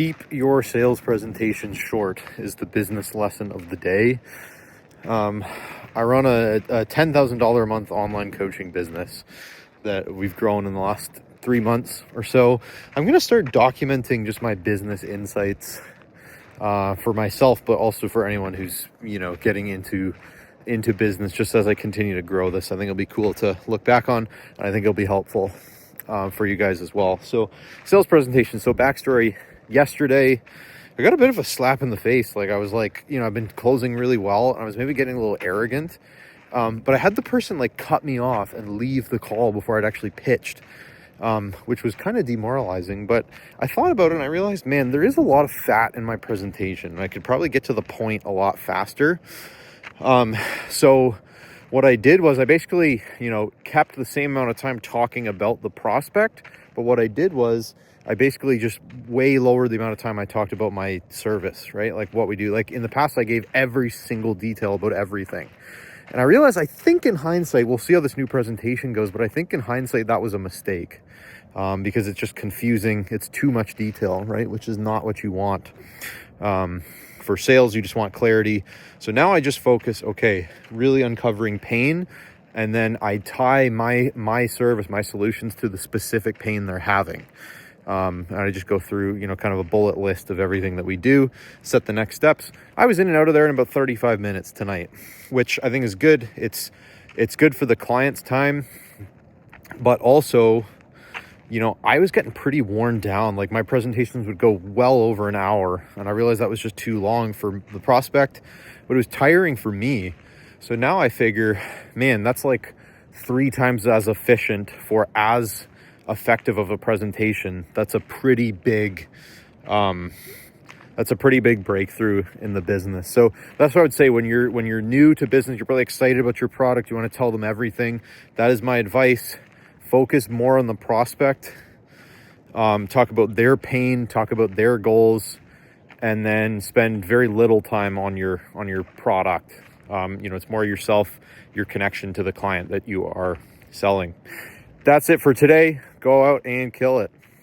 Keep your sales presentation short is the business lesson of the day. I run a $10,000 a month online coaching business that we've grown in the last 3 months or so. I'm going to start documenting just my business insights for myself, but also for anyone who's, getting into business just as I continue to grow this. I think it'll be cool to look back on, and I think it'll be helpful for you guys as well. So sales presentation. So backstory, yesterday, I got a bit of a slap in the face. Like I was like, I've been closing really well, and I was maybe getting a little arrogant. But I had the person cut me off and leave the call before I'd actually pitched, which was kind of demoralizing. But I thought about it and I realized, man, there is a lot of fat in my presentation. I could probably get to the point a lot faster. So what I did was I basically, kept the same amount of time talking about the prospect. But what I did was I basically just way lowered the amount of time I talked about my service, right? Like what we do. Like in the past, I gave every single detail about everything. And I realized, I think in hindsight, we'll see how this new presentation goes, but I think in hindsight, that was a mistake because it's just confusing. It's too much detail, right? Which is not what you want. For sales, you just want clarity. So now I just focus, really uncovering pain. And then I tie my service, my solutions to the specific pain they're having. And I just go through, kind of a bullet list of everything that we do, set the next steps. I was in and out of there in about 35 minutes tonight, which I think is good. It's good for the client's time, but also, I was getting pretty worn down. Like my presentations would go well over an hour, and I realized that was just too long for the prospect, but it was tiring for me. So now I figure, man, that's like 3 times as efficient for as effective of a presentation. That's a pretty big breakthrough in the business. So that's what I would say when you're new to business, you're probably excited about your product, you want to tell them everything. That is my advice. Focus more on the prospect, talk about their pain, talk about their goals, and then spend very little time on your product. It's more yourself, your connection to the client that you are selling. That's it for today. Go out and kill it.